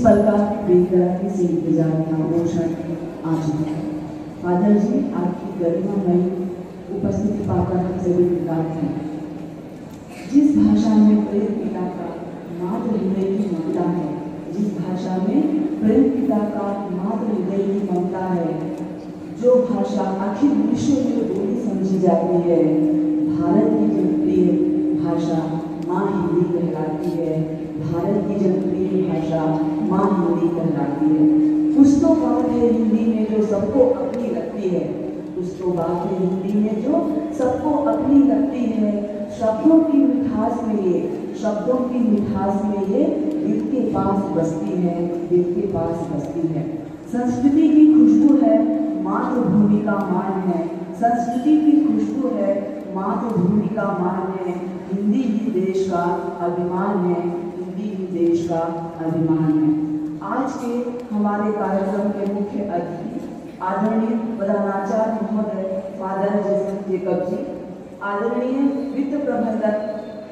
पल का बेकरारी से इंतजार था, वो क्षण आ चुका है। फादर जी, आपकी गरिमामय उपस्थिति पाकर हम सभी कृतार्थ हैं। जिस भाषा में प्रेम पिता का मातृ हृदय की ममता है, जिस भाषा में प्रेम पिता का मातृ हृदय की ममता है, जो भाषा अखिल विश्व में बोली समझी जाती है, भारत की जनप्रिय भाषा माँ हिंदी कहलाती है। भारत की जनप्रिय भाषा माँ हिंदी कहलाती है। कुछ तो बात है हिंदी में जो सबको अपनी लगती है, कुछ तो बात है हिंदी में जो सबको अपनी लगती है। शब्दों की मिठास में ये, शब्दों की मिठास में ये दिल के पास बसती है, दिल के पास बसती है। संस्कृति की खुशबू है, मातृभूमि का मान है। संस्कृति की खुशबू है, मातृभूमि का मान है। हिंदी ही देश का अभिमान है, हिंदी ही देश का अभिमान है। आज के हमारे कार्यक्रम के मुख्य अतिथि आदरणीय प्रधानाचार्य महोदय फादर जेकब जी, आदरणीय वित्त प्रबंधक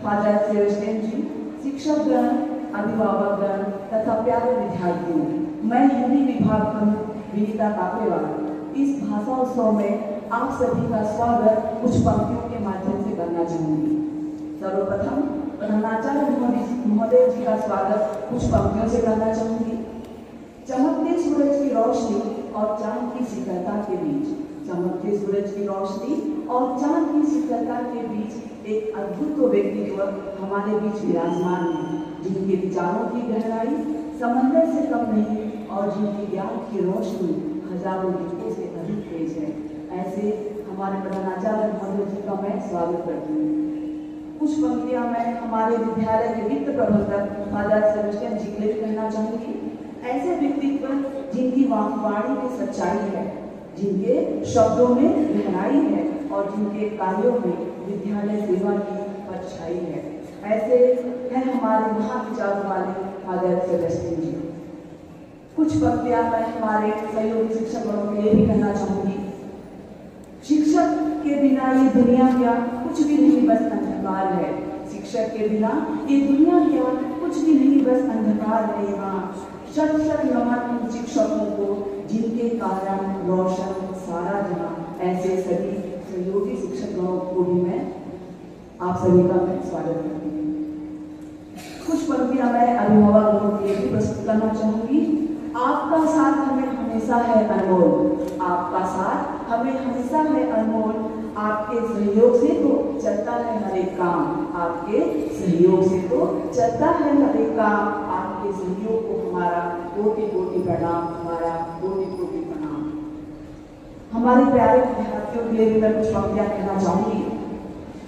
फादर सेबेस्टियन जी, शिक्षकगण, अभिभावकगण तथा प्यारे विद्यार्थियों, मैं हिंदी विभाग प्रमुख विनीता कापेवाल इस भाषा उत्सव में आप सभी का स्वागत कुछ पंक्तियों के माध्यम से करना चाहूंगी। सर्वप्रथम प्रधानाचार्य महोदय जी का स्वागत कुछ पंक्तियों से करना चाहूंगी। चमकते सूरज की रोशनी और चांद की शीतलता के बीच, चमकते सूरज की रोशनी और चांद की शीतलता के बीच एक अद्भुत व्यक्तित्व हमारे बीच विराजमान है, जिनके विचारों की गहराई समंदर से कम नहीं और जिनकी ज्ञान की रोशनी हजारों दीपों से अधिक तेज है। ऐसे हमारे प्रधानाचार्य महोदय जी का मैं स्वागत करती हूँ। कुछ पंक्तियां मैं हमारे विद्यालय के वित्त प्रबंधक फादर सेबेस्टियन जी के लिए कहना चाहूंगी। ऐसे व्यक्तित्व जिनकी वाणी में सच्चाई है, जिनके शब्दों में गहराई है और जिनके कार्यों में विद्यालय सेवा की परछाई है, ऐसे हैं हमारे महाविचारों वाले फादर सेबेस्टियन जी। कुछ पंक्तियां मैं हमारे सहयोगी शिक्षकों के लिए भी कहना चाहूंगी। शिक्षक के बिना ये दुनिया क्या कुछ भी नहीं, बस अंधकार है। शिक्षक के बिना ये दुनिया क्या कुछ भी नहीं, बस अंधकार है। यहाँ शत शत नमन उन शिक्षकों को जिनके कारण रोशन सारा जहां। ऐसे सभी सहयोगी शिक्षकों को भी मैं आप सभी का मैं स्वागत करती हूँ। कुछ पंक्तियां मैं अभिभावकों के लिए भी प्रस्तुत करना चाहूंगी। आपका साथ हमें हमेशा है अनमोल, आपका साथ हमें हमेशा है अनमोल। आपके सहयोग से तो चलता है हर एक काम, आपके सहयोग से तो चलता है हर एक काम। आपके सहयोग को हमारा कोटि कोटि प्रणाम, हमारा कोटि कोटि प्रणाम। हमारे प्यारे विद्यार्थियों के लिए भी मैं कुछ पंक्तियां कहना चाहूंगी।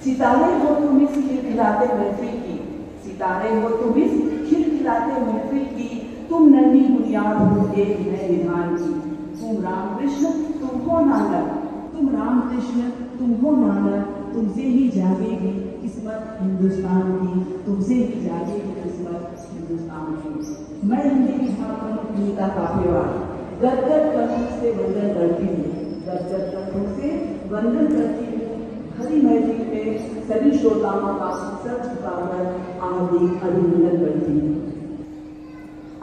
सितारे हो तुम इस खिलखिलाते महफिल की, सितारे हो तुम इस खिलखिलाते महफिल की। तुम नन्ही बुनियाद हो एक नए विधान की। तुम रामकृष्ण तुम हो नानक, तुम रामकृष्ण तुम हो नानक। तुमसे ही जागेगी किस्मत हिंदुस्तान की, तुमसे ही जागेगी किस्मत हिंदुस्तान की। मैं हिंदी विभाग प्रमुख विनीता कापेवाल गदगद कंठों से वंदन करती हूँ, गदगद कंठों से वंदन करती हूँ। हरी महफिल पे सभी श्रोताओं का सर झुकाकर हार्दिक अभिनंदन करती हूँ।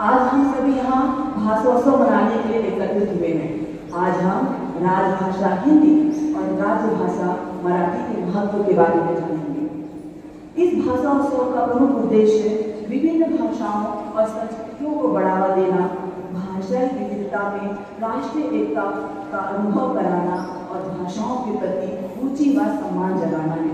आज हम सभी यहाँ भाषाओत्सव मनाने के लिए एकत्रित हुए हैं। आज हम राजभाषा हिंदी और राजभाषा मराठी के महत्व के बारे में जानेंगे। इस भाषाओत्सव का प्रमुख उद्देश्य विभिन्न भाषाओं और संस्कृतियों को बढ़ावा देना, भाषाई विविधता में राष्ट्रीय एकता का अनुभव कराना और भाषाओं के प्रति रुचि व सम्मान जगाना है।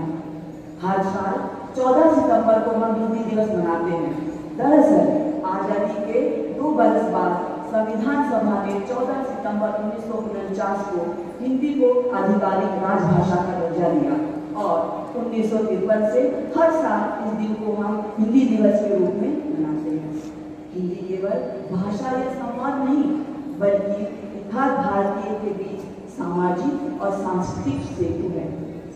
हर साल 14 सितंबर को हम हिंदी दिवस मनाते हैं। दरअसल आजादी के 2 बरस बाद संविधान सभा ने 14 सितंबर 1949 को हिंदी को आधिकारिक राजभाषा का दर्जा दिया और 1953 से हर साल इस दिन को हम हिंदी दिवस के रूप में मनाते हैं। हिंदी केवल भाषा या संवाद नहीं, बल्कि हर भारतीय के बीच सामाजिक और सांस्कृतिक सेतु है।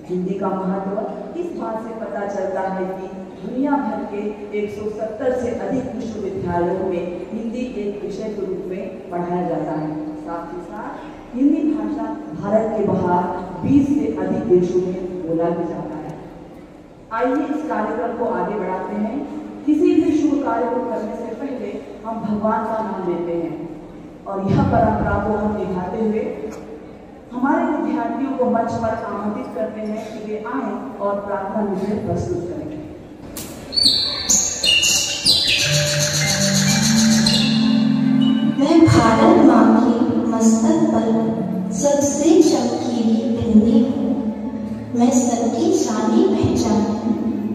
हिंदी का महत्व इस बात से पता चलता है कि दुनिया भर के 170 से अधिक विश्वविद्यालयों में हिंदी एक विषय के रूप में पढ़ाया जाता है। साथ ही साथ हिंदी भाषा भारत के बाहर 20 से अधिक देशों में बोला भी जाता है। आइए इस कार्यक्रम को आगे बढ़ाते हैं। किसी भी शुभ कार्य को करने से पहले हम भगवान का नाम लेते हैं और यह परंपरा को हम निभाते हुए हमारे विद्यार्थियों को मंच पर आमंत्रित करते हैं कि वे आएं और प्रार्थना विधि प्रस्तुत करें। मैं भारत माँ की मस्तक पर सबसे चमकीली बिंदी हूँ। मैं सबकी जानी पहचानी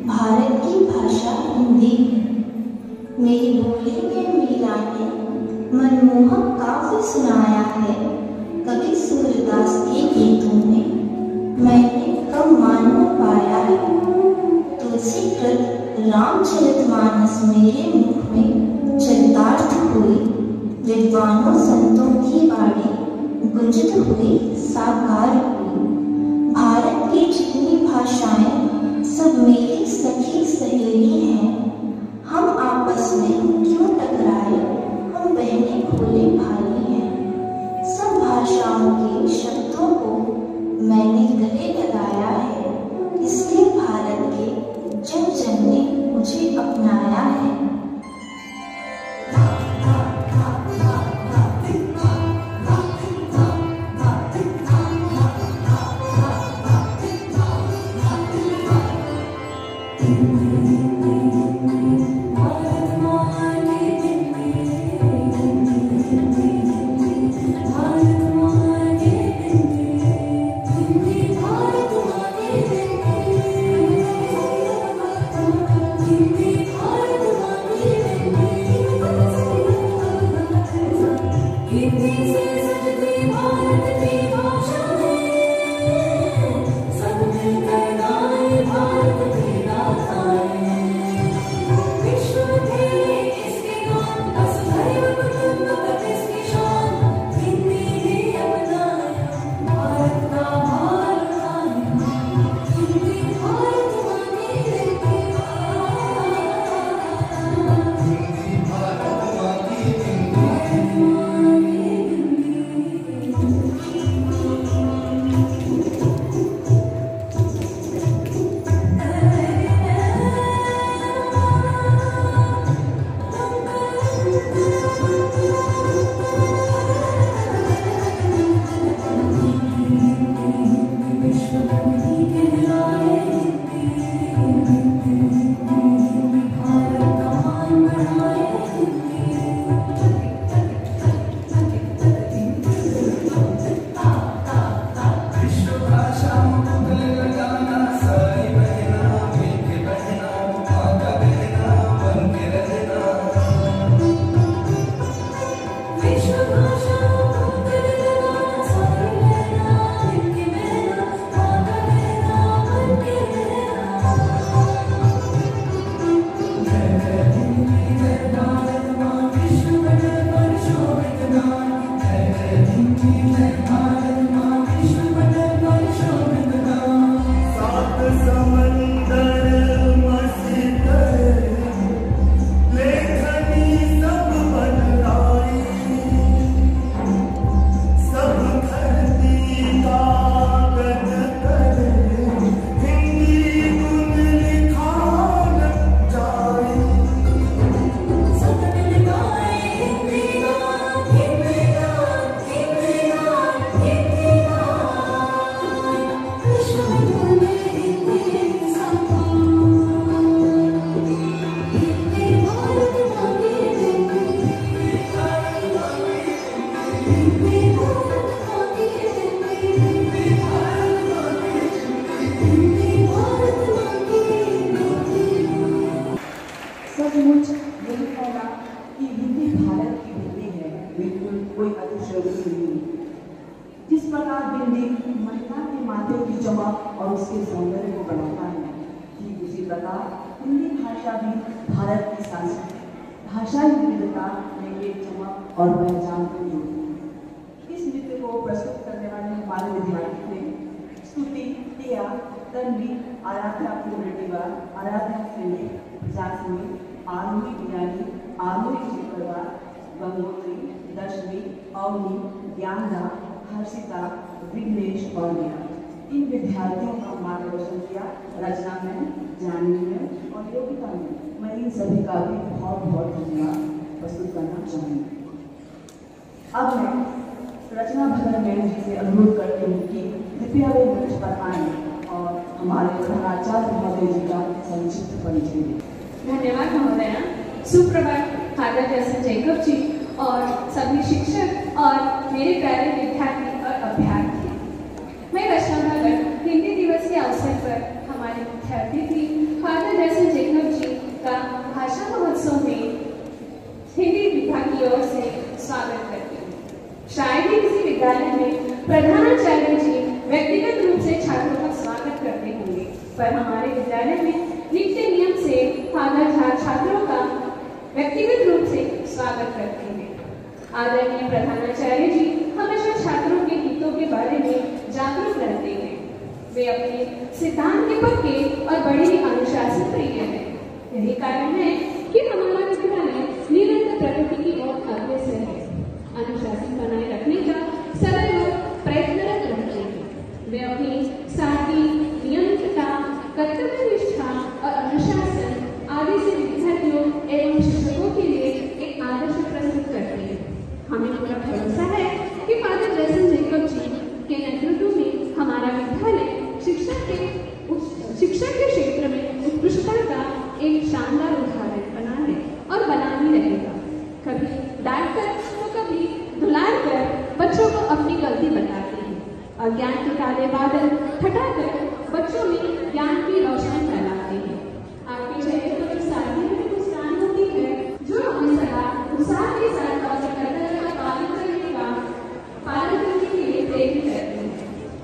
भारत की भाषा हिंदी। मेरी बोली में मीरा ने मनमोहक काव्य सुनाया है। कवि सूरदास के गीतों में मैंने कब मान पाया है। तुलसीकृत रामचरितमानस मेरे मुख में चरितार्थ हुई। विद्वानों संतों की वाणी गुंजित हुई, साकार हुई। भारत की जितनी भाषाएं सब मेरी सखी सहेली हैं। हम आपस में क्यों टकराए, हम बहनें भोले भाई हैं। सब भाषाओं के शब्दों को मैंने गले लगाया है, इसलिए भारत के जन जन ने मुझे अपनाया है। सचमुच यही कहना कि हिंदी भारत की हिंदी है बिल्कुल कोई अतिशयोक्ति नहीं। जिस प्रकार बिंदी महिला के माथे की चमक और उसके सौंदर्य को बढ़ाता है, ठीक उसी प्रकार हिंदी भाषा भी भारत की सांस्कृतिक भाषाई विविधता में एक चमक और पहचान को जोड़ती है। इस नृत्य को प्रस्तुत करने वाले हमारे विद्यार्थी थे स्तुति, टिया, तन्वी, आराध्या पूर्णटिवा, आराध्या फिले, जासमी, आरुषि ज्ञानी, आरुषि चित्रकार, गंगोत्री, दशमी, अवनी, ज्ञानदा, हर्षिता, विघ्नेश और निया। इन विद्यार्थियों का मार्गदर्शन किया रचना में, जानवी में और योगिता में। मैं इन सभी का भी बहुत बहुत धन्यवाद प्रस्तुत करना चाहूँगी। अब मैं रचना भगत मैम जी से अनुरोध करती हूँ कि कृपया वे मंच पर आएँ और हमारे प्रधानाचार्य महोदय जी का संक्षिप्त परिचय दें। धन्यवाद महोदया। सुप्रभात फादर जैसन जैकब जी और सभी शिक्षक और मेरे प्यारे विद्यार्थी और अभ्यर्थी। मैं रचना भगत हिंदी दिवस के अवसर पर हमारे विद्यार्थी थी फादर जैसन जैकब जी का भाषा महोत्सव में हिंदी विभाग की ओर से स्वागत करती हूँ। शायद ही किसी विद्यालय में प्रधानाचार्य जी व्यक्तिगत रूप से छात्रों का स्वागत करते होंगे, पर हमारे विद्यालय में नित्य नियम से फादर छात्रों का व्यक्तिगत रूप से स्वागत करते हैं। आदरणीय प्रधानाचार्य जी हमेशा छात्रों के हितों के बारे में जागरूक रहते हैं। वे अपने सिद्धांत के पक्के और बड़े ही अनुशासन प्रिय हैं। यही कारण है कि हमारा विद्यालय निरंतर प्रगति की ओर अग्रसर है। अनुशासन बनाए रखने का सदैव प्रयत्नरत रहते हैं। वे अपनी सादगी, नियमितता, कर्तव्यनिष्ठा और अनुशासन आदि से विद्यार्थियों एवं शिक्षकों के लिए एक आदर्श प्रस्तुत करते हैं। हमें पूरा भरोसा है कि फादर जैसन जैकब जी के नेतृत्व में हमारा विद्यालय शिक्षा के क्षेत्र में उत्कृष्टता का एक शानदार उदाहरण बना है और बना ही रहेगा। कभी डांटकर तो कभी धुलार कर बच्चों को अपनी गलती बताते हैं और ज्ञान के काले बादल हटाकर बच्चों में ज्ञान की रोशनी फैलाते हैं। आपके चेहरे पर जो सादगी में मुस्कान होती है, जो हमें सदा उत्साह के साथ अपने कर्तव्य का पालन करने के लिए प्रेरित करती है।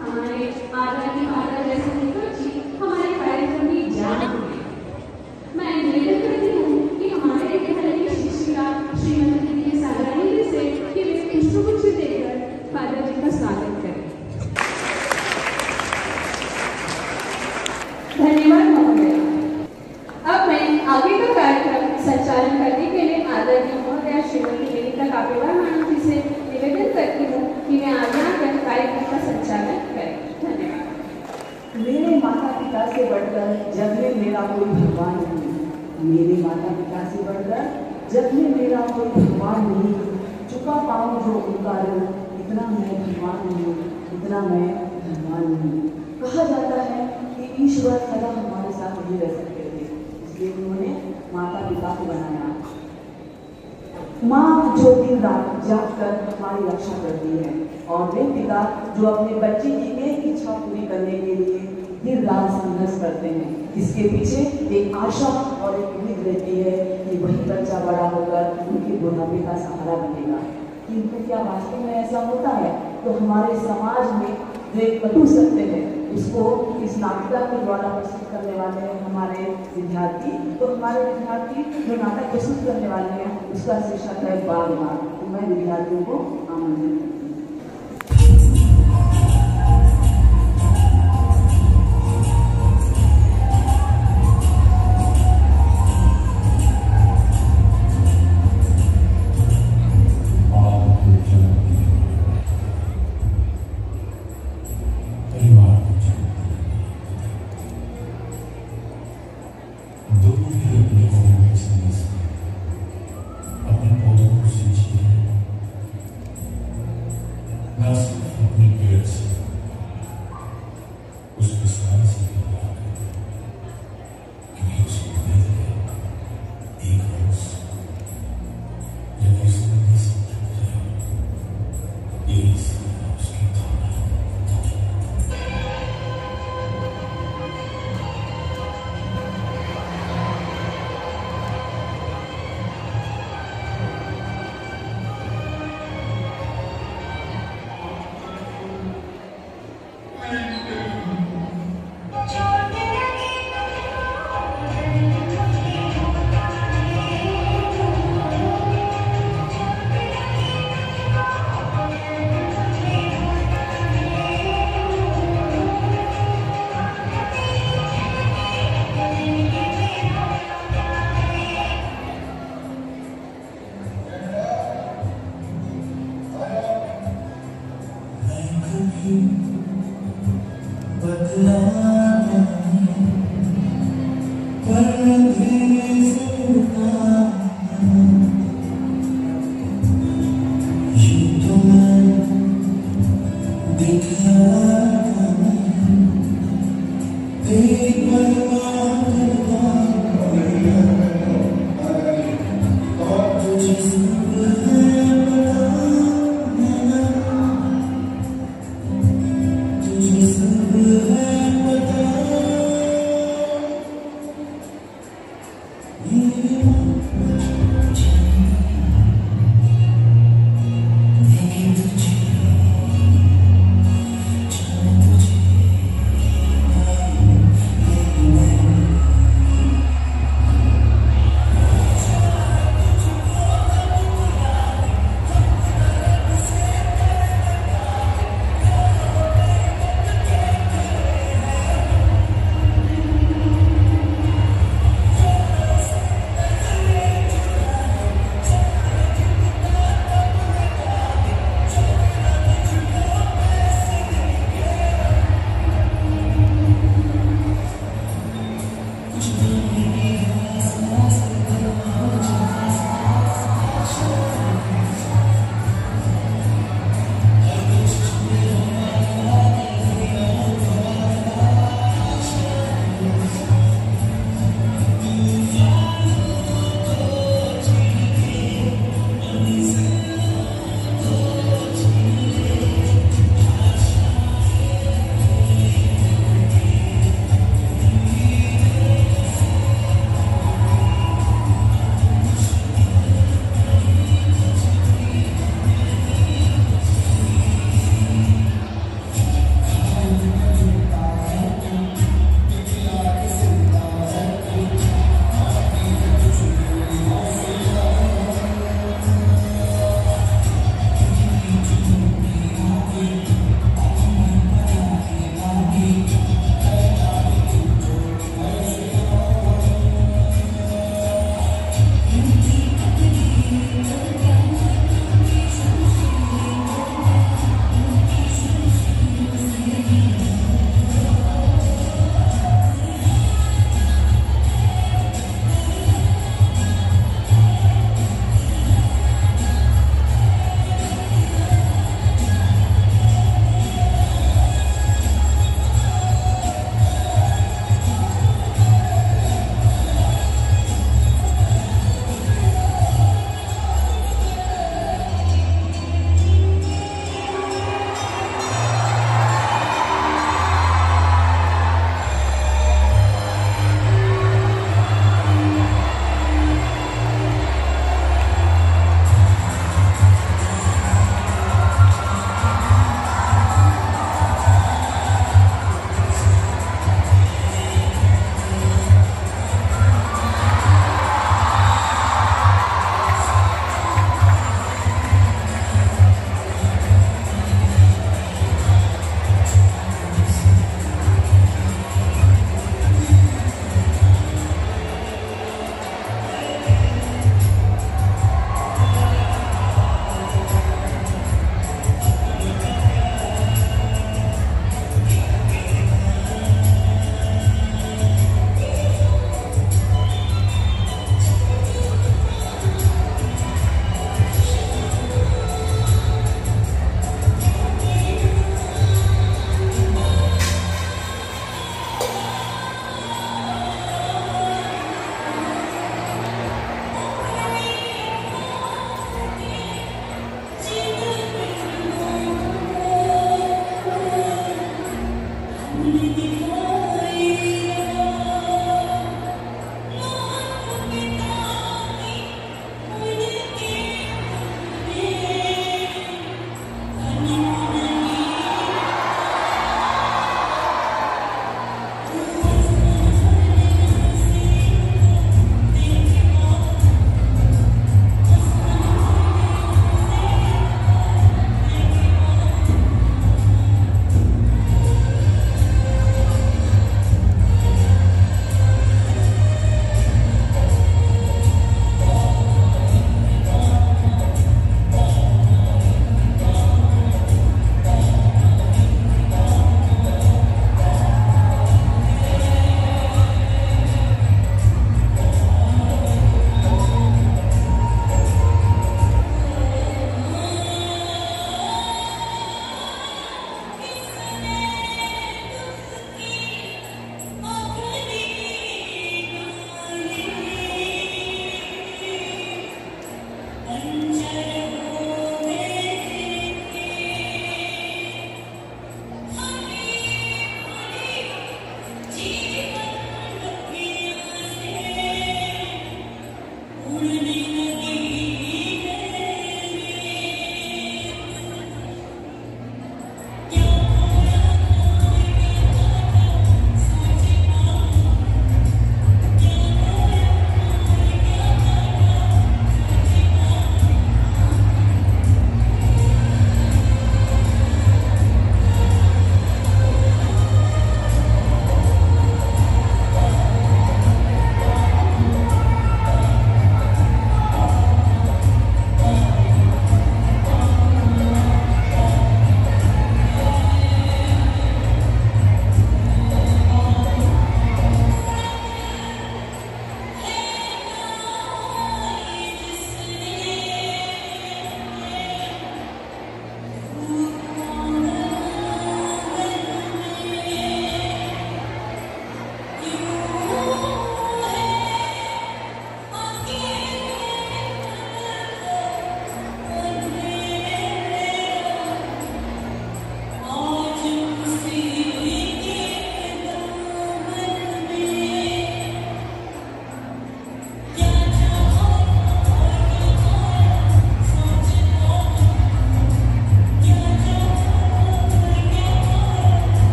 हमारे आदरणीय फादर जैसे जैकब जी हमारे कार्यक्रम की जान है। मैं निवेदन करती हूँ कि हमारे विद्यालय की शिक्षिका श्रीमती सागरानी जी से कि वे पुष्पगुच्छ देकर फादर जी का स्वागत करें। धन्यवाद महोदय। अब मैं आगे का कार्यक्रम संचालन करने के लिए आदरणीय महोदया श्रीमती मेनिका कापेवार मैडम जी से निवेदन करती हूँ कि वे आगे आकर कार्यक्रम का संचालन करें। धन्यवाद। मेरे माता पिता से बढ़कर जग में मेरा कोई भगवान नहीं। मेरे माता पिता से बढ़कर जग में मेरा कोई भगवान नहीं। चुका पाऊँ जो उनका ऋण, इतना मैं भगवान नहीं, इतना मैं भगवान नहीं। कहा जाता है कि ईश्वर सदा हमारे साथ नहीं रह सकते थे, इसलिए उन्होंने माता पिता को बनाया। माँ जो दिन रात जाग कर हमारी रक्षा करती है और वे पिता जो अपने बच्चे की एक इच्छा पूरी करने के लिए दिन रात संघर्ष करते हैं। इसके पीछे एक आशा और एक उम्मीद रहती है कि वही बच्चा बड़ा होकर उनके बुढ़ापे का सहारा बनेगा। किंतु क्या वास्तव में ऐसा होता है? तो हमारे समाज में जो एक पटु सत्य है उसको इस नाटिका के द्वारा प्रस्तुत करने वाले हैं हमारे विद्यार्थी। तो हमारे विद्यार्थी जो नाटक प्रस्तुत करने वाले हैं उसका शीर्षक है बागवान। तो मैं विद्यार्थियों को आमंत्रित करती हूँ।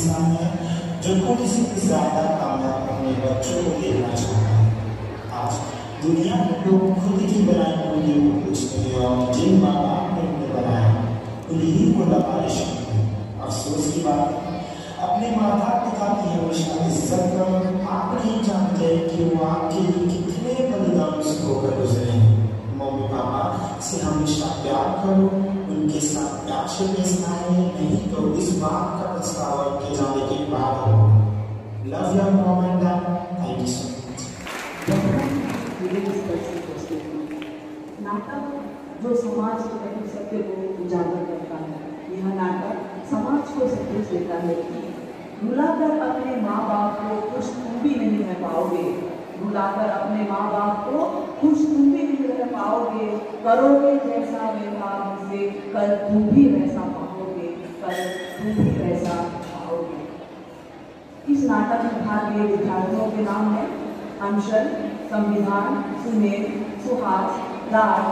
इंसान है जो खुद से ज्यादा कामयाब अपने बच्चों को देखना चाहता है। आज दुनिया में लोग खुद की बनाई मूल्यों को पूछते हैं और जिन माँ बाप ने उन्हें बनाया उन्हीं को लबारिश करते हैं। अफसोस की बात है, अपने माता पिता की हमेशा इज्जत करो। आप नहीं जानते कि वो आपके लिए कितने बलिदान से होकर गुजरे हैं। मम्मी पापा से हमेशा प्यार करो, उनके साथ प्यार से पेश आए, नहीं तो इस बात का पछतावा के जाने के बाद हो। Love your mom and dad. Thank you so much. नाटक जो समाज के प्रति सत्य को उजागर करता है। यह नाटक समाज को संदेश देता है कि रुलाकर अपने माँ बाप को खुश तुम भी नहीं रह पाओगे। रुलाकर अपने माँ बाप को खुश तुम भी नहीं रह पाओगे। करोगे जैसा व्यवहार मुझसे, कल तुम भी वैसा पाओगे, कल तुम भी वैसा पाओगे। इस नाटक में भाग लिए विद्यार्थियों के नाम है अंशल, संविधान, सुमेर, सुहास, राज,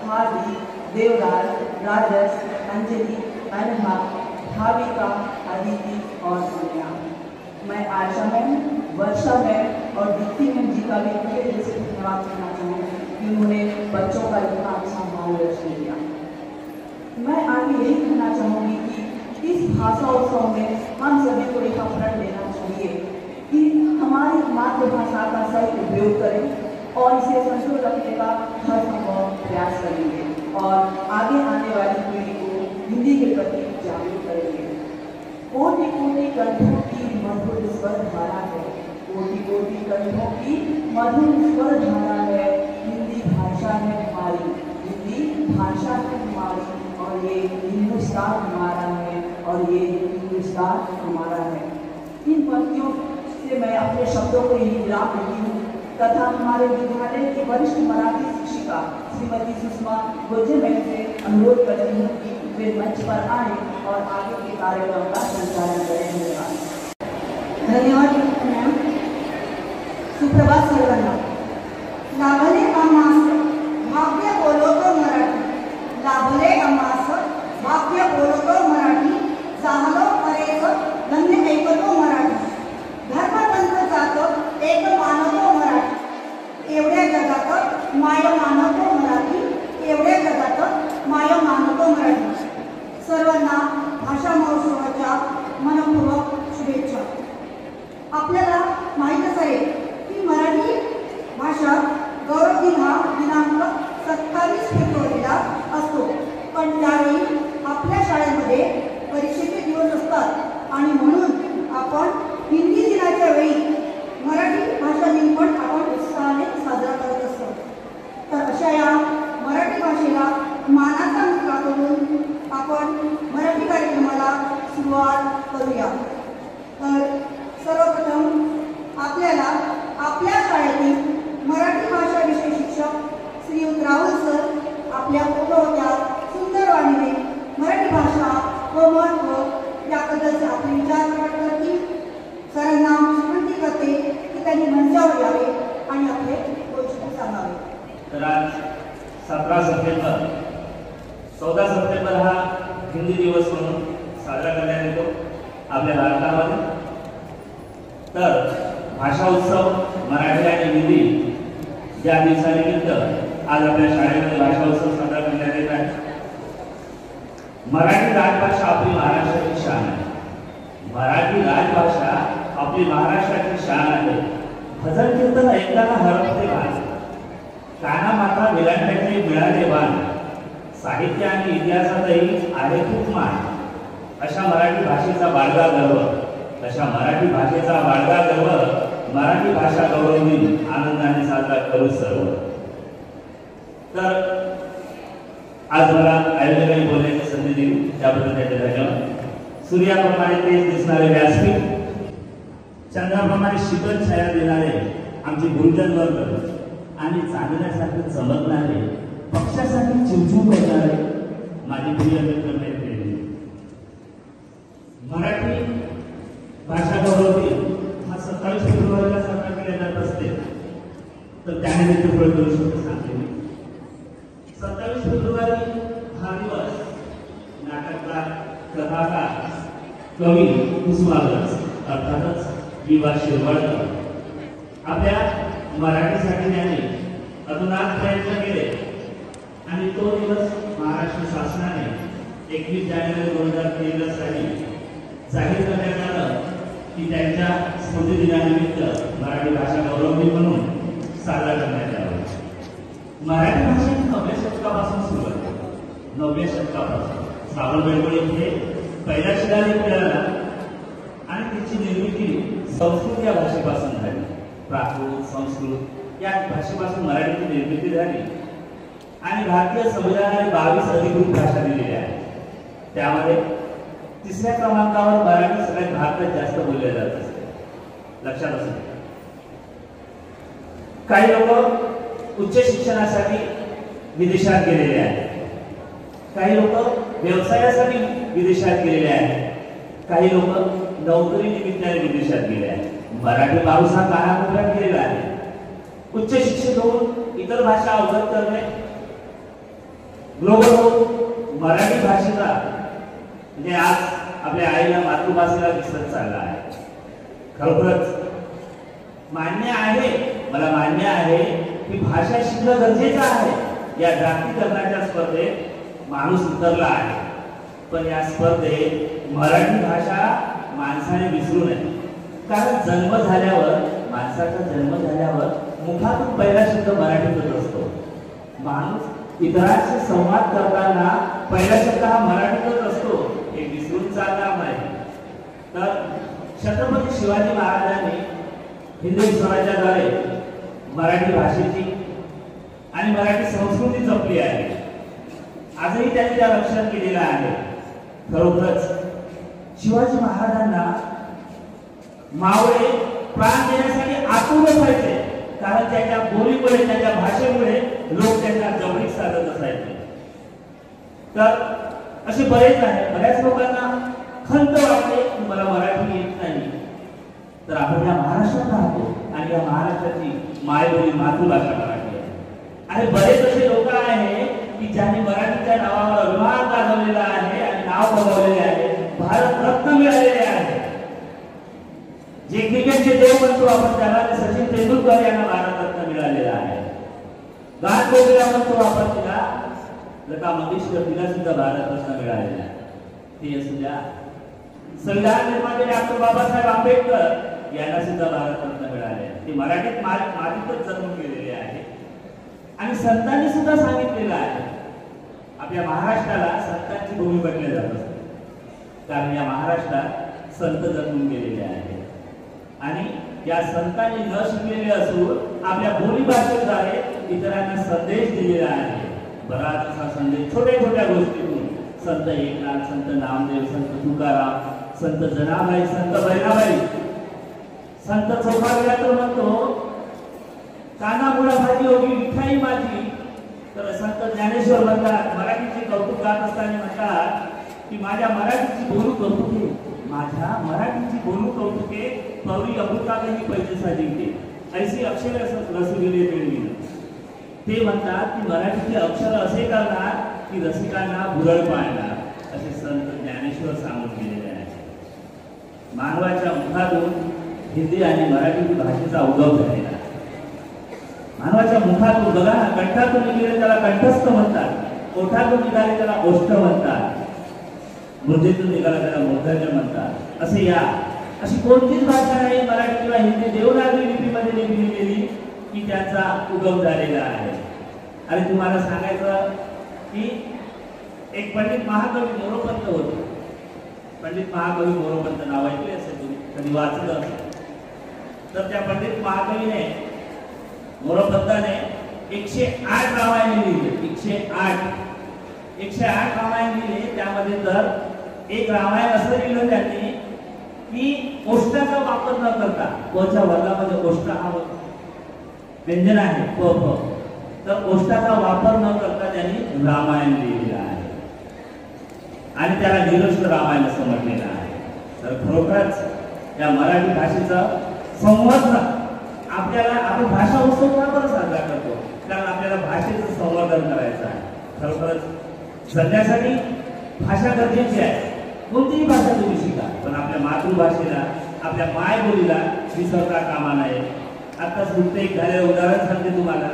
हार्दी, देवराज, राजस, अंजलि, अनहा, भाविका, अदिति और सोनिया। मैं आयशा मैम, वर्षा मैम और दीप्ति मैम जी का भी दिल से धन्यवाद करना चाहूँगी कि उन्होंने बच्चों का इतना अच्छा मार्गदर्शन दिया। मैं आगे यही कहना चाहूँगी कि इस भाषा उत्सव में हम सभी को एक प्रण लेना चाहिए कि हमारी मातृभाषा का सही उपयोग करें और इसे संतुलित रखने का हर संभव प्रयास करेंगे और आगे आने वाली पीढ़ी को हिंदी के प्रति जागरूक करेंगे। कोटि कोटि कंठों की मधुर स्वर धारा है, कोटि कोटि कंठों की मधुर स्वर धारा है। हिंदी भाषा है हमारी, हिंदी भाषा है हमारी और ये हिंदुस्तान हमारा है और ये हिंदुस्तान हमारा है। इन पंक्तियों से मैं अपने शब्दों को यही विराम देती हूँ तथा हमारे विद्यालय की वरिष्ठ मराठी शिक्षिका श्रीमती सुषमा गोजे मैम से अनुरोध करती हूँ कि वे मंच पर आए और आगे के कार्यक्रम का संचालन करें। धन्यवाद मैम। सुप्रभात सर्वांना। लाभले आम्हास भाग्य बोलतो मराठी, लाभले आम्हास भाग्य बोलतो मराठी, झालो परेच धन्य ऐकतो मराठी, धर्मतंत्र जात एक मानतो मराठी, एवढ्या जगात माय मानतो मराठी, एवढ्या जगात माय मानतो मराठी। सर्वांना भाषा महोत्सवाच्या मनपूर्वक शुभेच्छा। आपल्याला माहीतच आहे की मराठी भाषा गौरव दिन हा दिनांक 27 फेब्रुवारीला असतो, पण त्यावेळी आपल्या शाळेमध्ये परीक्षेचे दिवस असतात आणि म्हणून आपण हिंदी दिनाच्या वेळी मराठी भाषा दिन पण आपण उत्साहाने साजरा करत असतो। तर अशा या मराठी भाषेला मानाचा मुद्रा करून आपण मराठी कार्यक्रमाला सुरुवात करूया। तर सर्वप्रथम आपल्याला आपल्या शाळेतील मराठी भाषा विषय शिक्षक श्रीयुत राहुल सर आपल्या पोटोच्या सुंदर वाणीने मराठी भाषा व महत्त्व याबद्दलचे आपले विचार प्रकट करतील। सरांना विनंती करते की त्यांनी मंचावर यावे आणि आपले गोष्टी सांगावे। तर आज 17 सप्टेंबर 14 सप्टेंबर हा हिंदी दिवस म्हणून साजरा करण्यात येतो आपल्या भारतामध्ये। तर भाषा उत्सव मराठी आणि हिंदी या दिवसानिमित्त आज आपल्या शाळेमध्ये भाषा उत्सव साजरा करण्यात येत आहे। मराठी राजभाषा आपली महाराष्ट्राची शान आहे, मराठी राजभाषा आपली महाराष्ट्राची शान आहे। भजन कीर्तन ऐकताना हरपते भान, काना माता वेलांट्याचे मिळाले वाण, साहित्य आणि इतिहासातही आहे खूप मान। अशा मराठी भाषेचा बाळगा गर्व, अशा मराठी भाषेचा बाळगा गर्व मराठी भाषा गौरव दिन आनंदाने साजरा करू सर्व। तर आज मला आयोजकांनी बोलण्याची संधी दिली त्याबद्दल त्याचे धन्यवाद। सूर्याप्रमाणे तेज दिसणारे व्यासपीठ, चंद्राप्रमाणे शीतल छाया देणारे आमचे गुरुजन वर्ग आणि चांदण्यासारखे चमकणारे पक्षासाठी चिवचिव करणारे माझे प्रिय मित्रमैत्रिणी। मराठी भाषा गौरव दिन हा 27 फेब्रुवारीला साजरा केला जात असते, तर त्यानिमित्त पुढे करू शकतो सांगते मी। 27 फेब्रुवारी हा दिवस नाटककार, कथाकार कवी कुसुमाग्रज अर्थातच विवा शिरवाडकर आपल्या मराठीसाठी त्यांनी अतुनात प्रयत्न केले आणि तो दिवस महाराष्ट्र शासनाने 21 जानेवारी 2013 साली जाहीर करण्यात आलं की त्यांच्या स्मृतिदिनानिमित्त मराठी भाषा गौरव दिन म्हणून साजरा करण्यात आला. मराठी भाषा ही 9व्या शतकापासून सुरू आहे. 9व्या शतकापासून श्रावण बेळगोळे हे पहिला शिलालेख मिळाला आणि त्याची निर्मिती संस्कृत या भाषेपासून झाली. प्राकृत संस्कृत या भाषेपासून मराठीची निर्मिती झाली आणि भारतीय संविधानाने 22 अधिकृत भाषा दिलेल्या आहेत. त्यामध्ये 3ऱ्या क्रमांकावर मराठी सगळ्यात भारतात जास्त बोलले जात असते. लक्षात असू दे. काही लोक उच्च शिक्षणासाठी विदेशात गेलेले आहेत. काही लोक व्यवसायासाठी विदेशात गेलेले आहेत. काही लोक नोकरी निमित्ताने विदेशात गेले आहेत. मराठी पाऊस हा कानाकोपऱ्यात गेलेला आहे. उच्च शिक्षित होऊन इतर भाषा अवगत करणे, ग्लोबल होऊन मराठी भाषेचा म्हणजे आज आपल्या आईला मातृभाषेला विसरत चालला आहे. खरोखरच मान्य आहे, मला मान्य आहे की भाषा शिकणं गरजेचं आहे. या जागतिकीकरणाच्या स्पर्धेत माणूस उतरला आहे, पण या स्पर्धेत मराठी भाषा माणसाने विसरू नये. कारण माणसाचा जन्म झाल्यावर मुखातून पहिला शब्द मराठीतच असतो. माणूस इतरांशी संवाद करताना पहिला शब्द हा मराठीतच असतो, हे विसरून चालणार नाही. तर छत्रपती शिवाजी महाराजांनी हिंदवी स्वराज्याद्वारे मराठी भाषेची आणि मराठी संस्कृती जपली आहे. आजही त्यांनी त्या रक्षण केलेलं आहे. खरोखरच शिवाजी महाराजांना मावळे प्राण देण्यासाठी आतुर असायचे, कारण त्याच्या बोलीमुळे त्याच्या भाषेमुळे लोक त्यांना जवळीक साधत असायचे. तर असे बरेच आहे. बऱ्याच लोकांना खंत वाटते की मला मराठी येत नाही. तर आपण या महाराष्ट्रात राहतो आणि या महाराष्ट्राची मायबोली मातृभाषा मराठी आहे. आणि बरेच असे लोक आहेत की ज्यांनी मराठीच्या नावावर अभिमान गाजवलेला आहे आणि नाव बजावलेले आहे, भारत रत्न मिळालेले आहे. जे क्रिकेटचे देव म्हणतो आपण त्याला, सचिन तेंडुलकर यांना भारत रत्न मिळालेला आहे. गान कोकिला म्हणतो आपण तिला, लता मंगेशकर तिला सुद्धा भारत रत्न मिळालेला आहे. ते असू द्या संविधान निर्माते डॉक्टर बाबासाहेब आंबेडकर यांना सुद्धा भारत रत्न मिळाले. ते मराठीत मातीतच जन्मून गेलेले आहे. आणि संतांनी सुद्धा सांगितलेलं आहे आपल्या महाराष्ट्राला संतांची भूमी म्हटले जात असते, कारण या महाराष्ट्रात संत जन्मून गेलेले आहेत. आणि या संतांनी न शिकलेले असून आपल्या बोलीभाषेद्वारे इतरांना संदेश दिलेला आहे. बराच असा संदेश छोट्या छोट्या गोष्टीतून, संत एकनाथ, संत नामदेव, संत तुकाराम, संत जनाबाई, संत बहिणाबाई, संत चौखागेला तर म्हणतो काना मुळा भाजी होगी मिठाई माझी. तर संत ज्ञानेश्वर म्हणतात, मराठीचे कौतुक गात असताना म्हणतात की माझ्या मराठीची बोलू कौतुके, माझ्या मराठीची बोलू कौतुके, पौरी अमृतातही पैसे जिंकते, ऐसी अक्षर रसविले मिळवी. ते म्हणतात की मराठीची अक्षर असे करणार की रसिकांना भुरळ पाळणार, असे संत ज्ञानेश्वर सांगून गेलेले आहे. मानवाच्या मुखातून हिंदी आणि मराठी भाषेचा उगम झालेला. मानवाच्या मुखातून बघा, कंठातून निघाले त्याला कंठस्थ म्हणतात, ओठातून निघाले त्याला ओष्ठ म्हणतात, मृदेतून निघाला त्याला मूर्धन्य म्हणतात. अशी कोणतीच भाषा नाही मराठी किंवा हिंदी देवनागरी लिपीमध्ये लिहिली गेली की त्याचा उगम झालेला आहे. आणि तुम्हाला सांगायचं की एक पंडित महाकवी मोरोपंत होते. पंडित महाकवी मोरोपंत नाव ऐकले असेल तुम्ही, कधी वाचलं असेल तर. त्या पंडित महाकवीने मोरोपंताने 108 रामायण लिहिले. 108 रामायण लिहिले. त्यामध्ये तर एक रामायण असं लिहिलं त्यांनी की ओष्ठाचा वापर न करता, पच्या वर्गामध्ये ओष्ठ हा व्यंजन आहे प, तर ओष्ठाचा वापर न करता त्यांनी रामायण लिहिलेलं आहे आणि त्याला निरस्त्र रामायण असं म्हटलेलं आहे. तर खरोखरच या मराठी भाषेचं संवर्धन आपल्याला, आपण भाषा उत्सव का बरं साजरा करतो? कारण आपल्याला भाषेचं संवर्धन करायचं आहे. खरोखरच जगण्यासाठी भाषा गरजेची आहे. कोणतीही भाषा तुम्ही शिका, पण आपल्या मातृभाषेला, आपल्या मायबोलीला विसरता कामा नये. आत्ताच नुकतं एक झालेलं उदाहरण सांगते तुम्हाला.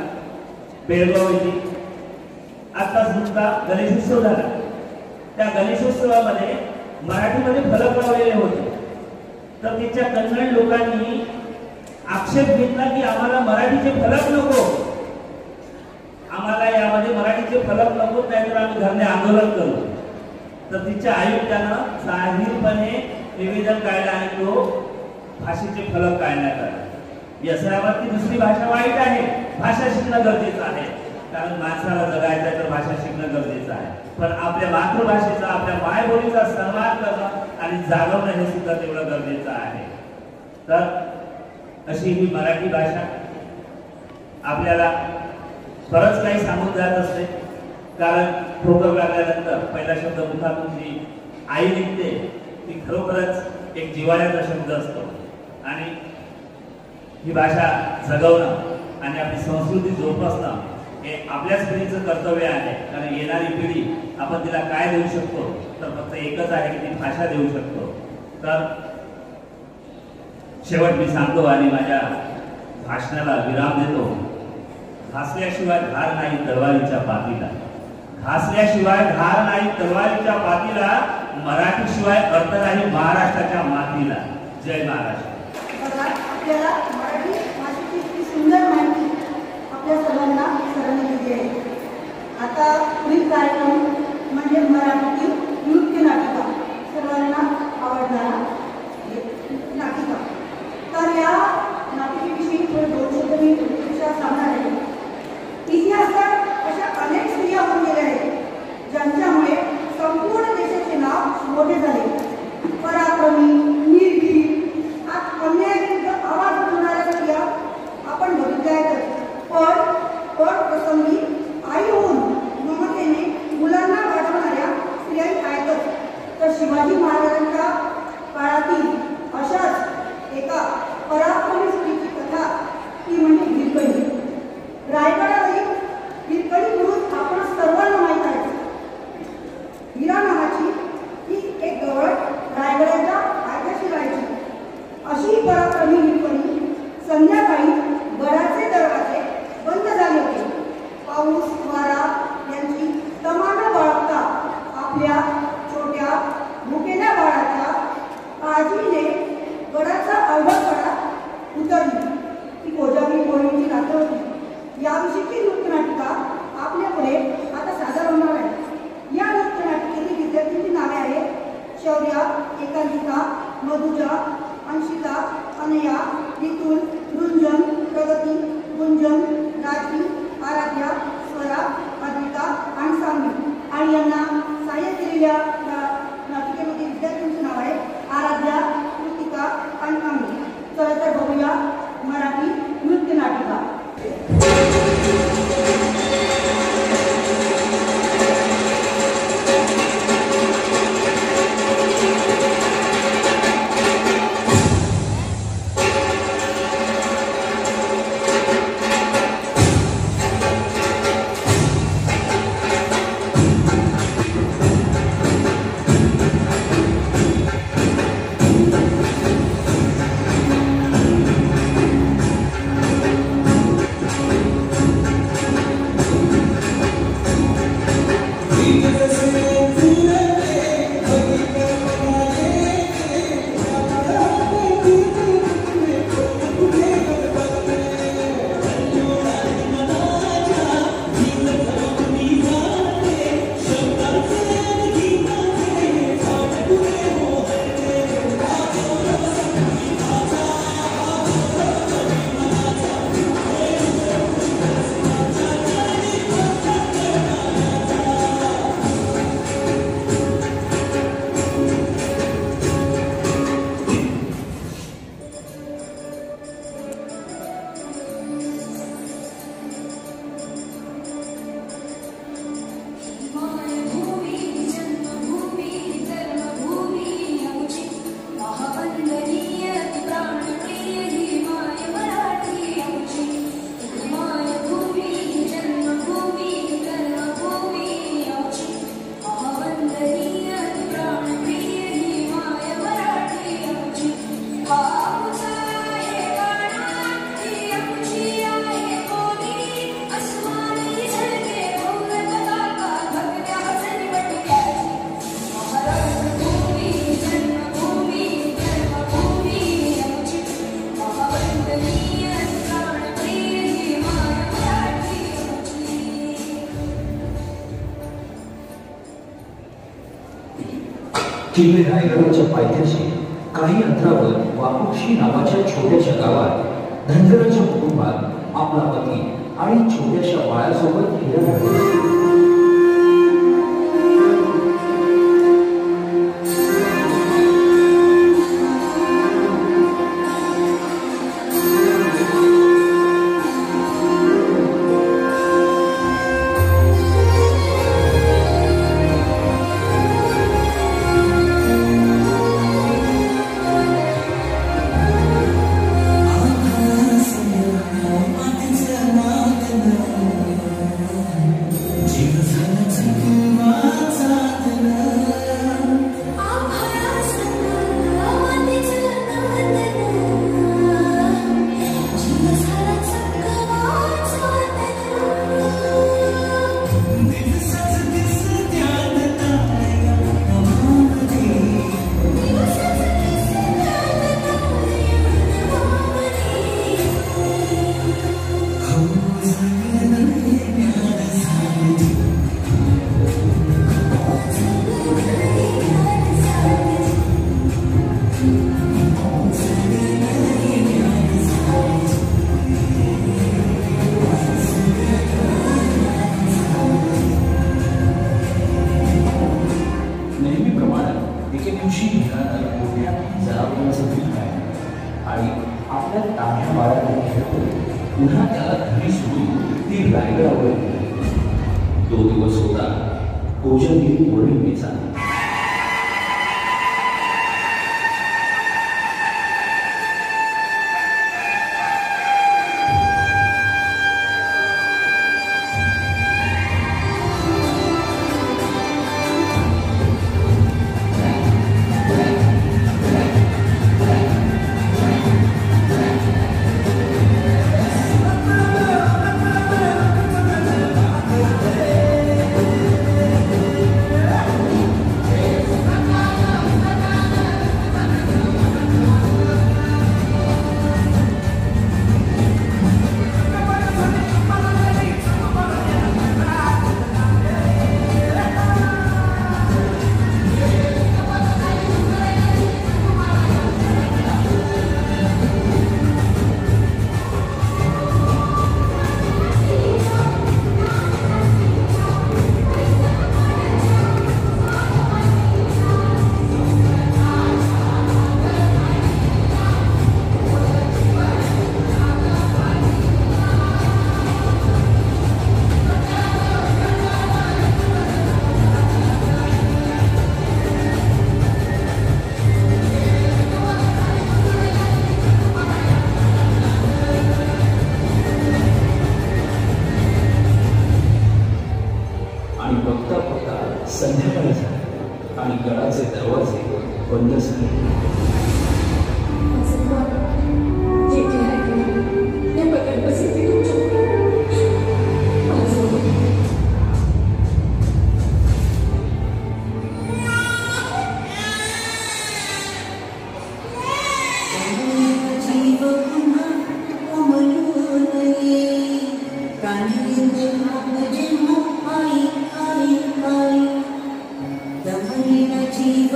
बेळगाव येथे आत्ताच नुकता गणेशोत्सव झाला. त्या गणेशोत्सवामध्ये मराठीमध्ये फलक लावलेले होते. तर तिच्या कन्नड लोकांनी आक्षेप घेतला की आम्हाला मराठीचे फलक नको, आम्हाला यामध्ये मराठीचे फलक नको, नाहीतर आम्ही धरणे आंदोलन करू. तर तिच्या आयुक्तानं जाहीरपणे निवेदन काढलं आणि तो भाषेचे फलक काढण्यात आले. याच्यावरती दुसरी भाषा वाईट आहे, भाषा शिकणं गरजेचं आहे, कारण माणसाला जगायचं आहे तर भाषा शिकणं गरजेचं आहे. पण आपल्या मातृभाषेचा, आपल्या मायबोलीचा सन्मान करणं आणि जागवणं हे सुद्धा तेवढं गरजेचं आहे. तर अशी ही मराठी भाषा आपल्याला बरंच काही सांगून जात असते. कारण ठोकर लागल्यानंतर पहिला शब्द मुखातून जी आई निघते ती खरोखरच एक जिव्हाळ्याचा शब्द असतो. आणि ही भाषा जगवणं आणि आपली संस्कृती जोपासणं हे आपल्याच पिढीचं कर्तव्य आहे. कारण येणारी पिढी आपण तिला काय देऊ शकतो, तर फक्त एकच आहे की ती भाषा देऊ शकतो. तर शेवट मी सांगतो आणि माझ्या भाषणाला विराम देतो. घासल्याशिवाय धार नाही तलवारीच्या पातीला, घासल्याशिवाय धार नाही तलवारीच्या पातीला, मराठीशिवाय अर्थ नाही महाराष्ट्राच्या मातीला. जय महाराष्ट्र. आपल्याला मराठी भाषेची इतकी सुंदर माहिती आपल्या सर्वांना सरांनी दिली आहे. आता पुढील कार्यक्रम म्हणजे मराठी नृत्य नाटिका, सर्वांना आवडणारा नाटिका. तर या नाटिकेविषयी थोडे 2 शब्द मी सांगणार आहे. इतिहासात अशा अनेक स्त्रिया होऊन गेल्या आहेत ज्यांच्यामुळे संपूर्ण देशाचे नाव मोठे झाले. पराक्रमी, निर्भीड, अन्यायाविरुद्ध आवाज उठवणाऱ्या स्त्रिया आपण बघितल्या आहेत. पण प्रसंगी आई होऊन ममतेने मुलांना वाढवणाऱ्या स्त्रिया आहेतच. तर शिवाजी महाराजांच्या काळातील अशाच एका पराक्रमी स्त्रीची कथा ती म्हणजे हिरकणी. रायगडावरील हिरकणी म्हणून आपण सर्वांना माहीत आहे. हिरा नावाची ही एक गवळ रायगडाच्या पायथ्याशी राहायची. अशी पराक्रमी हिरकणी संध्याकाळी गडाचे दरवाजे बंद झाले होते. पाऊस वारा यांची तमाना बाळगता आपल्या छोट्या भुकेल्या बाळाच्या काळजीने गडाचा अवघडपणा उतरली. ती कोजागिरी पौर्णिमेची रात्र होती. याविषयीची नृत्यनाटिका आपल्यापुढे आता सादर होणार आहे. या नृत्यनाटिकेतील विद्यार्थ्यांची नावे आहेत: शौर्या, एकांकिका, मधुजा, अंशिता, अनया, रितुल, रुंजन, प्रगती, गुंजन, राजी, आराध्या, स्वरा, अद्विता आणि सान्वी. आणि यांना सहाय्य केलेल्या नाटिकेमध्ये विद्यार्थ्यांची नाव आहे आराध्या, कृतिका आणि कामी. चला तर बघूया मराठी नृत्य नाटिका. किल्ले रायगडाच्या पायथ्याशी काही अंतरावर वाकुक्षी नावाच्या छोट्याशा गावात धनगराच्या कुटुंबात आपला पती आणि छोट्याशा बाळासोबत फिरायला लागले. पुन्हा त्याला घरी सोडून ती रायगडावर गेली. तो दिवस होता कोजगिरी पौर्णिमेचा. संध्याकाळी झाली आणि गडाचे दरवाजे बंद झाले. जीव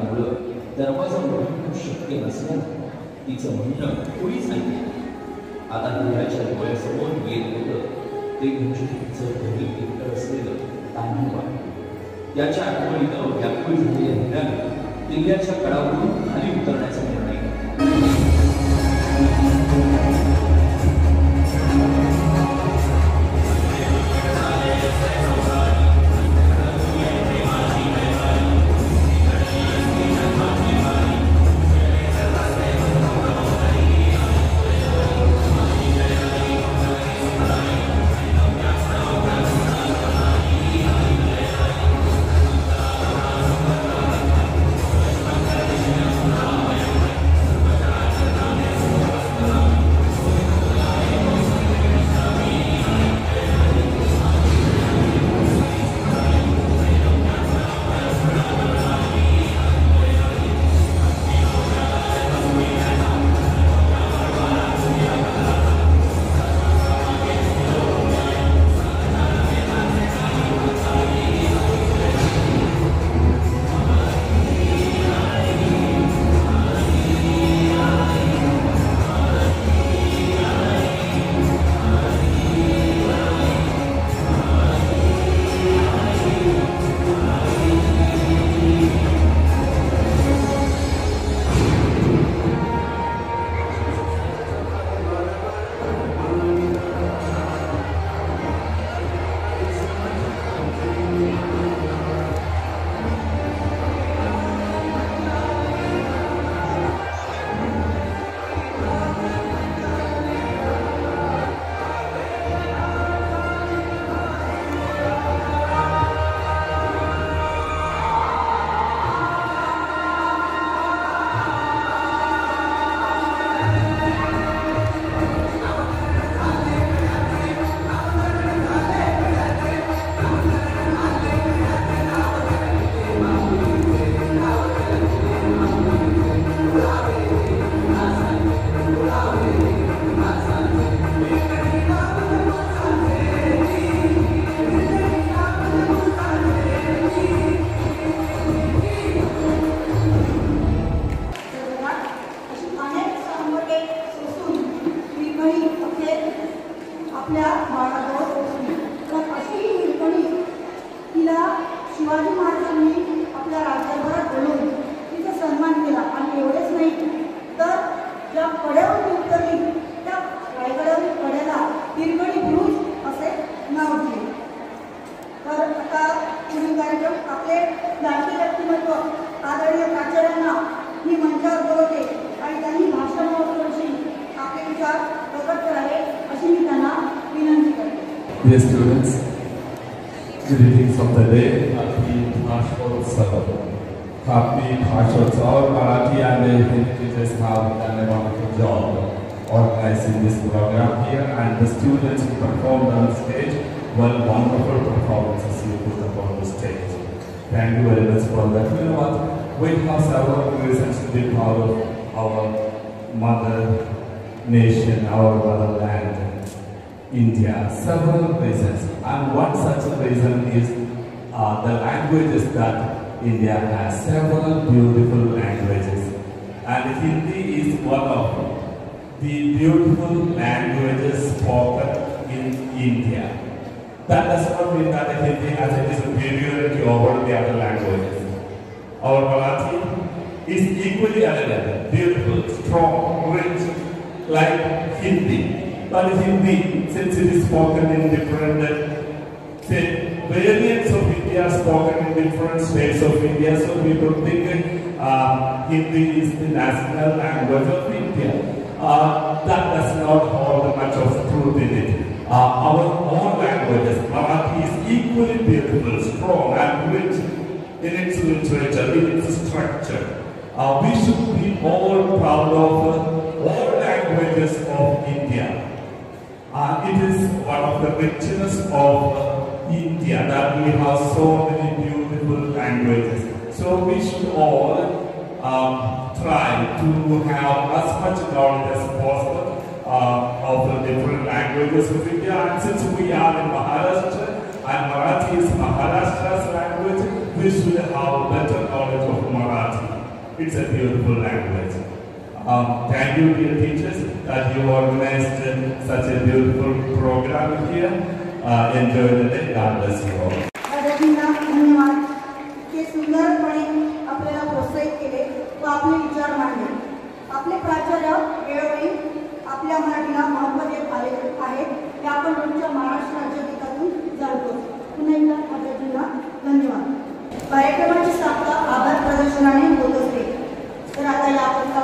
कारणामुळं दरवाजा उघडणं शक्य नसल्यानं तिचं म्हणणं कोणीच ऐकलं. आता हिऱ्याच्या डोळ्यासमोर येत होतं ते म्हणजे तिचं घरी एकटं असलेलं तान्हीवाड. त्याच्या आठवणीनं व्याकुळ झालेल्या हिऱ्यानं किल्ल्याच्या कडावरून खाली उतरण्याचा निर्णय घेतला. शिवाजी महाराजांनी आपल्या राज्यभरात बोलवून तिचा सन्मान केला. आणि एवढेच नाही तर ज्या कड्यावर उतरली त्या रायगडावरील कड्याला तिरकडी बुरुज असे नाव दिले. तर आता पुढील कार्यक्रम आपले लाडके व्यक्तिमत्व आदरणीय प्राचार्यांना मी मंचावर बोलवते आणि त्यांनी भाषणाविषयी आपले विचार प्रकट करावे अशी मी त्यांना विनंती करते. Dear students, greetings of the day. Happy Bhashotsav. Happy Bhashotsav. Our Marathi and Hindi teachers have done a wonderful job organizing this program here, and the students who performed on stage were wonderful performances you put up on the stage. Thank you very much for that. You know what? We have several reasons to be proud of our mother nation, our motherland, India. Several reasons, and one such reason is the languages that India has. Several beautiful languages, and Hindi is one of the beautiful languages spoken in India. That does not mean that Hindi has any superiority over the other languages. Our Marathi is equally elegant, beautiful, strong, rich, like Hindi. But Hindi, since it is spoken in different variants of India, spoken in different states of India, so people think Hindi is the national language of India. That does not hold much of truth in it. Our own languages, Marathi is equally beautiful, strong, and rich in its literature, in its structure. We should be all proud of all languages of India. It is one of the richness of India that we have so many beautiful languages. So we should all try to have as much knowledge as possible of the different languages of India. And since we are in Maharashtra and Marathi is Maharashtra's language, we should have better knowledge of Marathi. It's a beautiful language. Thank you, dear teachers, that you organized such a beautiful program here. Enjoy the day. God bless you all. दादाजींना धन्यवाद. ते सुंदरपणे आपल्याला प्रोत्साहित केले व आपले विचार मांडले. आपले प्राचार्य वेळोवेळी आपल्या मराठीला महत्त्व देत आले आहेत. ते आपण रोजच्या महाराष्ट्र राज्यगीतातून जाणतो. पुन्हा एकदा दादाजींना धन्यवाद. कार्यक्रमाची स्थापना आभार प्रदर्शनाने होत असते. तर आता याकरता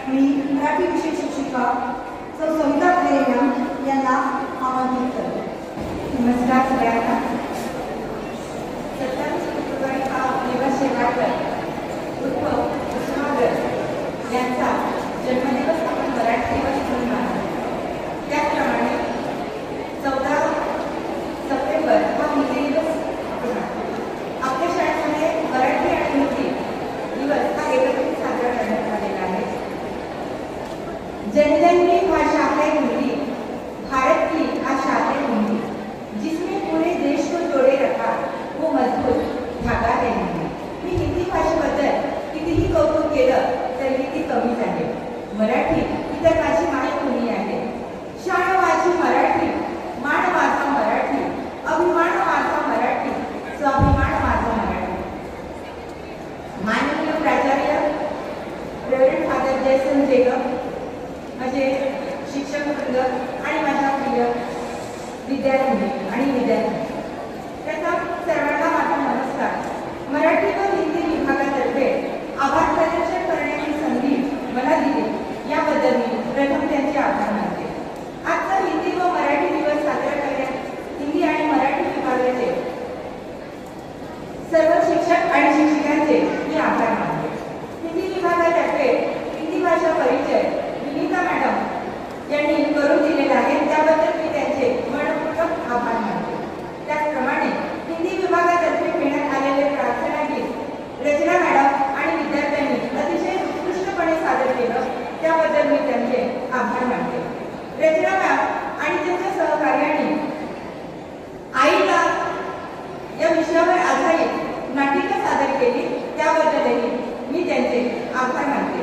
मी मराठी विषय शिक्षिका सविता खैरे मॅम यांना आमंत्रित करते. नमस्कार सगळ्यांना. 27 फेब्रुवारी हा दिवस शेवाळकर उर्फ कुसुमाग्रज यांचा जन्मदिवस आपण मराठी दिवस म्हणून मानतो. त्याचप्रमाणे 14 सप्टेंबर हा हिंदी दिवस आपण मानतो. आपल्या शाळेमध्ये मराठी आणि हिंदी दिवस हा एकत्रित साजरा करण्यात आलेला आहे. जनजन की भाषा है हिंदी, भारत की भाषा है हिंदी, जिसने पूरे देश को जोड़े रखा वो मजबूत धागा है हिंदी. मी हिंदी भाषेबद्दल कितीही कौतुक केलं तरी ती कमीच आहे. मराठी ही तर माझी मायभूमी आहे. शान माझी मराठी, मान माझा मराठी, अभिमान माझा मराठी, स्वाभिमान माझा मराठी. माननीय प्राचार्य रेव्हरंड फादर जयसन जेकब, माझे शिक्षक वृंद आणि माझ्या प्रिय विद्यार्थी आणि विद्यार्थी, प्रथम सर्वांना माझा नमस्कार. मराठी व हिंदी विभागातर्फे आभार प्रदर्शन करण्याची संधी मला दिली याबद्दल मी प्रथम त्यांचे आभार मानते. आजचा हिंदी व मराठी दिवस साजरा करण्यात हिंदी आणि मराठी विभागाचे सर्व शिक्षक आणि शिक्षिकांचे मी आभार मानते. हिंदी विभागातर्फे हिंदी भाषा परिचय विनीता मॅडम यांनी करून दिलेला आहे, त्याबद्दल मी त्यांचे मनपूर्वक आभार मानते. त्याचप्रमाणे हिंदी विभागातर्फे घेण्यात आलेले प्रार्थना गीत रचना मॅडम आणि विद्यार्थ्यांनी अतिशय उत्कृष्टपणे सादर केलं, त्याबद्दल मी त्यांचे आभार मानते. रचना मॅम आणि त्यांच्या सहकार्यांनी आईला या विषयावर आधारित नाटिका सादर केली, त्याबद्दलही मी त्यांचे आभार मानते.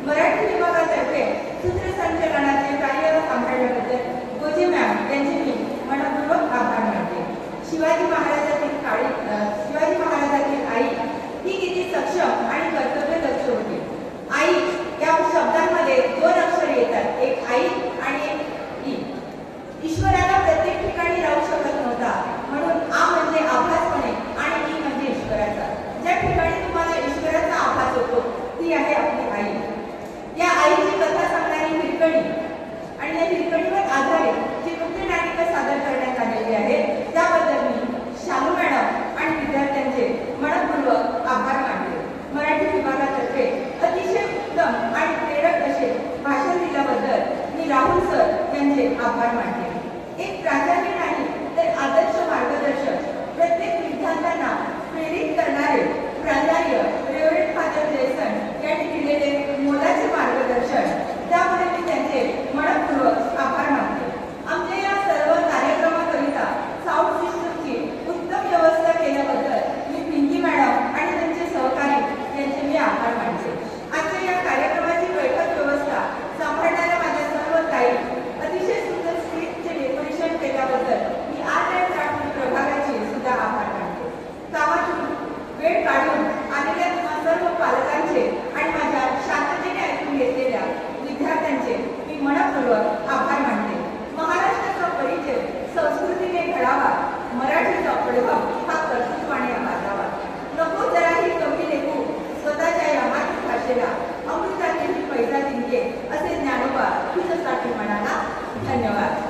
मराठी विभागातर्फे सूत्रसंचलनाचे कार्य सांभाळल्याबद्दल गोजे मॅम यांचे मी मनपूर्वक आभार मानते. शिवाजी महाराजांची आई ही किती सक्षम आणि कर्तव्यदक्ष होती. आई या शब्दांमध्ये 2 अक्षर येतात, एक आई आणि एक ई. ईश्वराला प्रत्येक ठिकाणी राहू शकत नव्हता, म्हणून आ म्हणजे आभासपणे आणि ई म्हणजे ईश्वराचा. ज्या ठिकाणी तुम्हाला ईश्वराचा आभास होतो ती आहे आपली आई. या आईची कथा सांगणारी हिरकणी आणि या हिरकणीवर आधारित जी नृत्यनाटिका सादर करण्यात आलेली आहे, त्याबद्दल मी शालू मॅडम आणि विद्यार्थ्यांचे मनपूर्वक आभार मानते. मराठी विभागातर्फे अतिशय उत्तम आणि प्रेरक असे भाषण दिल्याबद्दल मी राहुल सर यांचे आभार मानते. एक प्राचार्य नाही तर आदर्श मार्गदर्शक, प्रत्येक विद्यार्थ्यांना प्रेरित करणारे प्राचार्य रेव्हरंड फादर जयसन यांनी दिलेले मोलाचे मार्गदर्शन, त्यामुळे मी त्यांचे मनपूर्वक आभार मानते. आमच्या या सर्व कार्यक्रमाकरिता साऊंड सिस्टमची उत्तम व्यवस्था केल्याबद्दल मी पिंकी मॅडम आणि त्यांचे सहकारी यांचे मी आभार मानते. आजच्या या कार्यक्रमाची बैठक व्यवस्था सांभाळणाऱ्या माझ्या सर्व ताई, अतिशय सुंदर स्टेजचे डेकोरेशन केल्याबद्दल मी आर्ट अँड क्राफ्ट प्रभागाचे सुद्धा आभार मानते. कामातून वेळ काढून आलेल्या सर्व पालकांचे आणि माझ्या शांततेने ऐकून घेतलेल्या विद्यार्थ्यांचे मी मनपूर्वक आभार मानते. महाराष्ट्राचा परिचय संस्कृतीने घडावा, मराठीचा प्रभाव हा कर्तृत्वाने वाजावा. नको जराही कमी लेखू स्वतःच्या या मातृभाषेला, अमृताची पैजा जिंके असे ज्ञानोबा तुझ्यासाठी म्हणाला. धन्यवाद.